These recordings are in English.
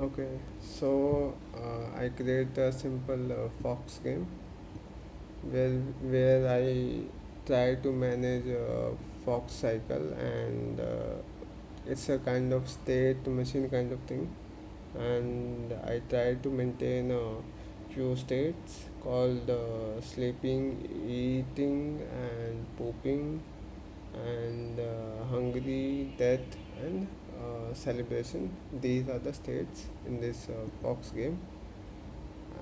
Okay, so I create a simple fox game where I try to manage a fox cycle, and it's a kind of state machine kind of thing, and I try to maintain a few states called sleeping, eating, and pooping, and hungry, death, and celebration. These are the states in this fox game,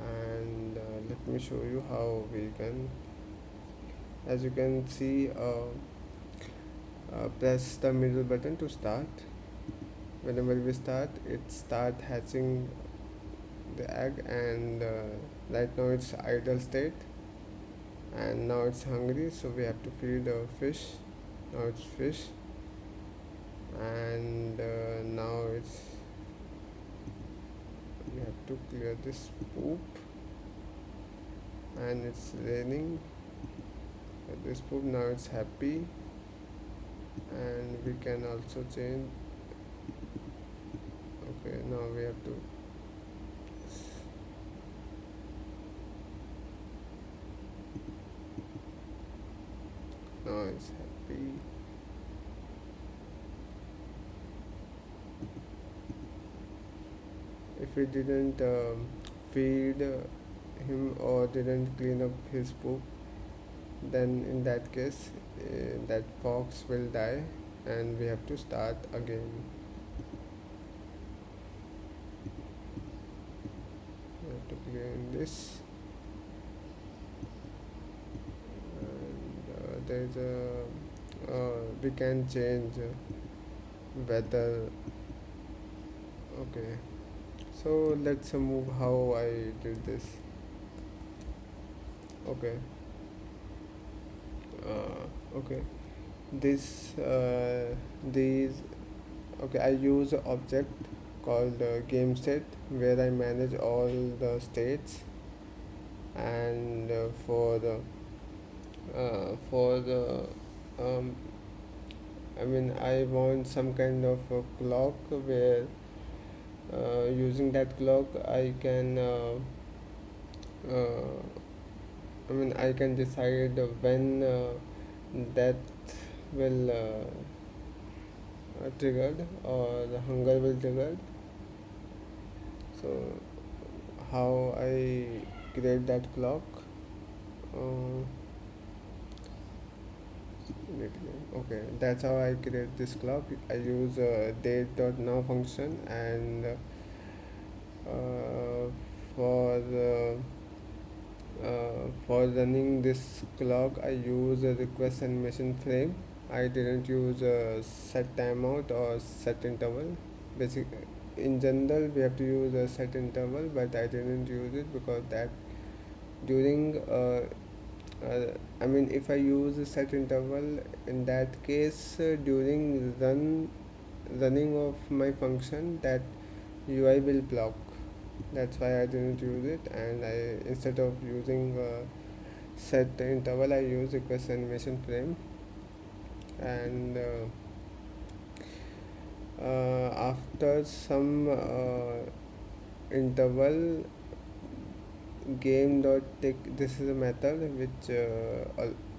and let me show you how we can. As you can see, press the middle button to start. Whenever we start, it start hatching the egg, and right now it's idle state, and now it's hungry, so we have to feed fish. Now it's fish, and now it's we have to clear this poop, and it's raining. This poop, now it's happy, and we can also change. Okay, now we have to. Now it's happy. If we didn't feed him or didn't clean up his poop, then in that case that fox will die, and we have to start again. We have to clean this, and there's a we can change weather. Okay, so let's move how I did this. Okay, okay, this these okay, I use an object called game set where I manage all the states, and for the um, I mean, I want some kind of a clock where using that clock I can uh, I mean, I can decide when death will triggered, or the hunger will triggered. So how I create that clock? Uh, okay, that's how I create this clock. I use date.now function, and uh, for for running this clock I use a request animation frame. I didn't use a set timeout or set interval. Basic in general we have to use a set interval, but I didn't use it because that during I mean, if I use a set interval, in that case during running of my function, that UI will block. That's why I didn't use it, and I instead of using set interval I use request animation frame, and after some interval game dot take, this is a method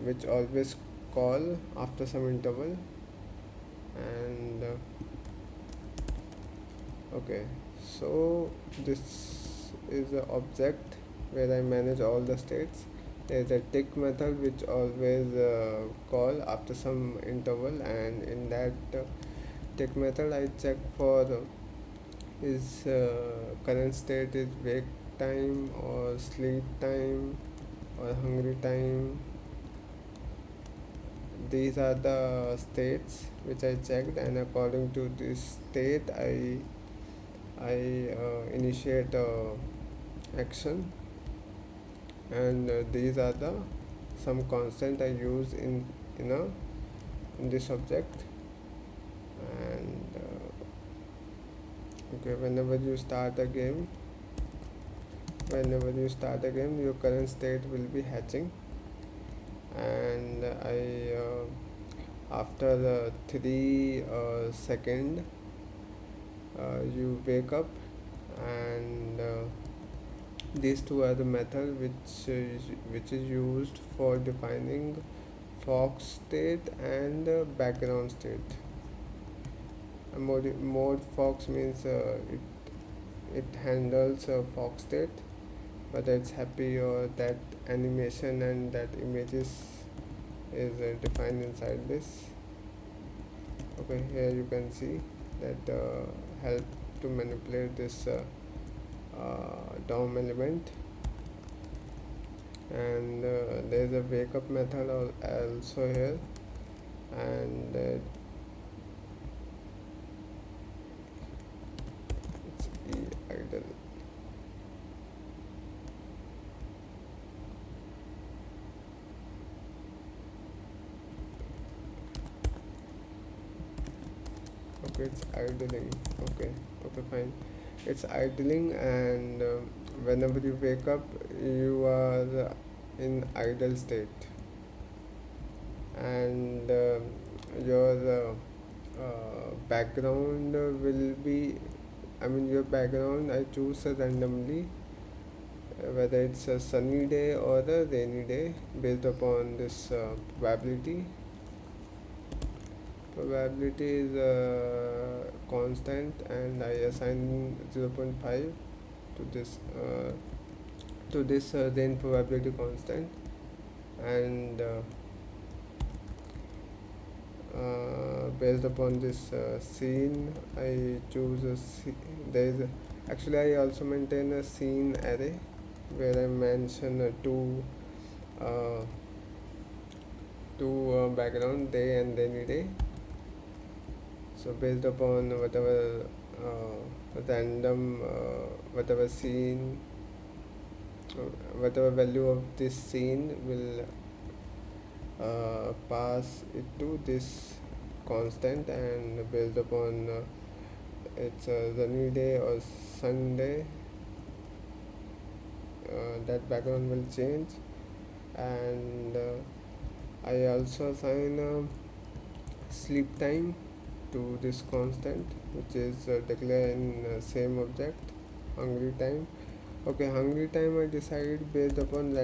which always call after some interval, and okay, so this is the object where I manage all the states. There's a tick method which always call after some interval, and in that tick method I check for his current state is wake time or sleep time or hungry time. These are the states which I checked, and according to this state I initiate action, and these are the some constant I use in a in this object, and okay, whenever you start a game your current state will be hatching, and I after the 3 second you wake up, and these two are the method which is used for defining fork state and background state. A mode fox means it handles a fork state, whether it's happy or that animation and that images is defined inside this. Okay, here you can see that help to manipulate this DOM element, and there is a wake up method also here, and it's idle. Okay, it's idling. Okay, okay, fine. It's idling, and whenever you wake up, you are in idle state, and your background will be, I mean, your background I choose randomly, whether it's a sunny day or a rainy day, based upon this probability. Probability is constant, and I assign 0.5 to this rain probability constant, and based upon this scene, I choose there is actually I also maintain a scene array where I mention uh, two background, day and rainy day. So based upon whatever random whatever scene, whatever value of this scene will pass it to this constant, and based upon it's a rainy day or Sunday, that background will change, and I also assign sleep time to this constant, which is declared in same object, hungry time. Okay, hungry time I decide based upon uh,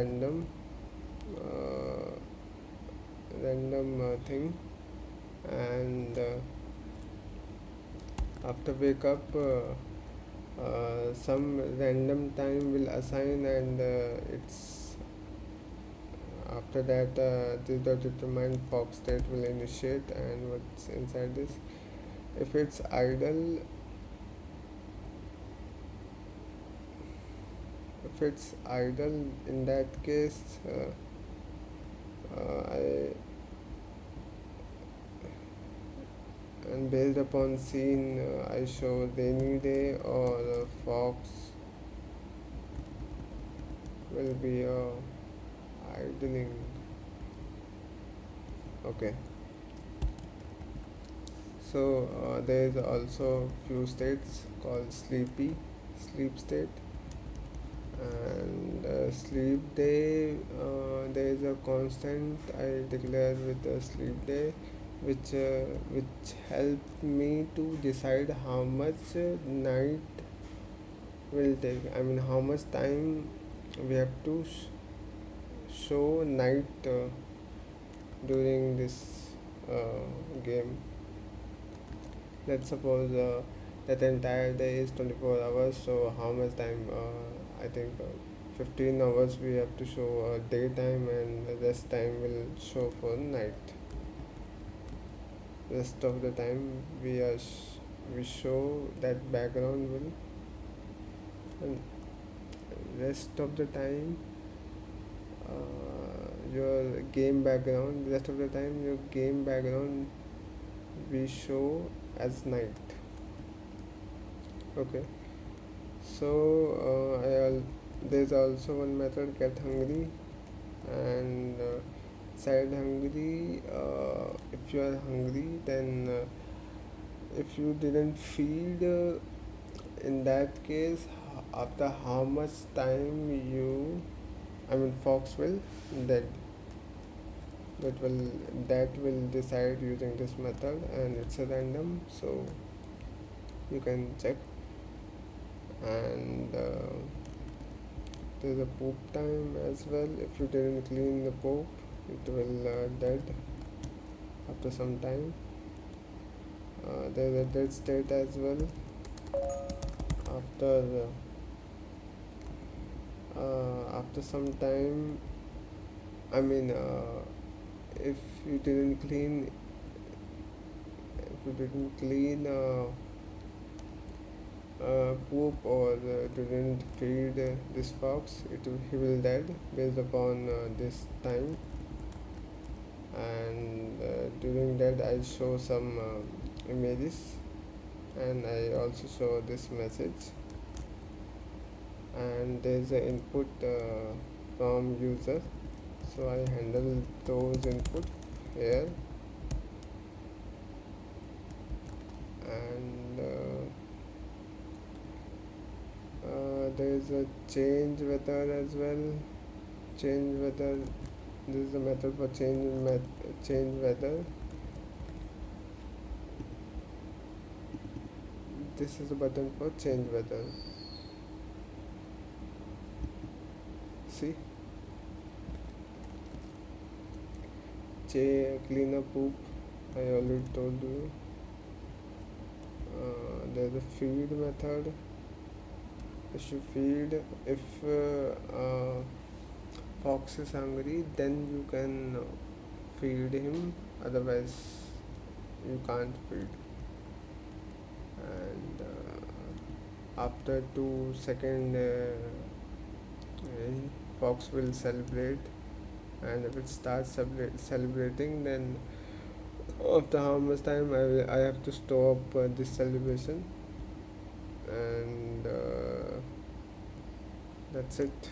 random thing, and after wake up, some random time will assign, and it's after that this dot determined fork state will initiate, and what's inside this, if it's idle, in that case, I and based upon scene, I show rainy day or fox will be idling. Okay, so there is also few states called sleep state, and sleep day, there is a constant I declare with the sleep day, which help me to decide how much night will take, I mean how much time we have to show night during this game. Let's suppose that entire day is 24 hours, so how much time, I think 15 hours we have to show daytime, and the rest time will show for night. Rest of the time we show that background will, and rest of the time your game background, rest of the time your game background we show as night. Okay, so there's also one method, get hungry, and side hungry, if you are hungry, then if you didn't feed, in that case, after how much time you, I mean fox will dead, that will that will decide using this method, and it's a random, so you can check. And there's a poop time as well. If you didn't clean the poop, it will dead after some time. There's a dead state as well. After some time, I mean, if you didn't clean, if you didn't clean poop or didn't feed this fox, he will dead based upon this time. And during that, I show some images, and I also show this message. And there's an input from user, so I handle those input here. And there's a change weather as well. Change weather, this is a method for change weather. This is a button for change weather. See, clean up poop, I already told you. There's a feed method. If you feed, if fox is hungry, then you can feed him, otherwise you can't feed. And after 2 seconds, fox will celebrate. And if it starts celebrating, then after how much time I have to stop this celebration. And that's it.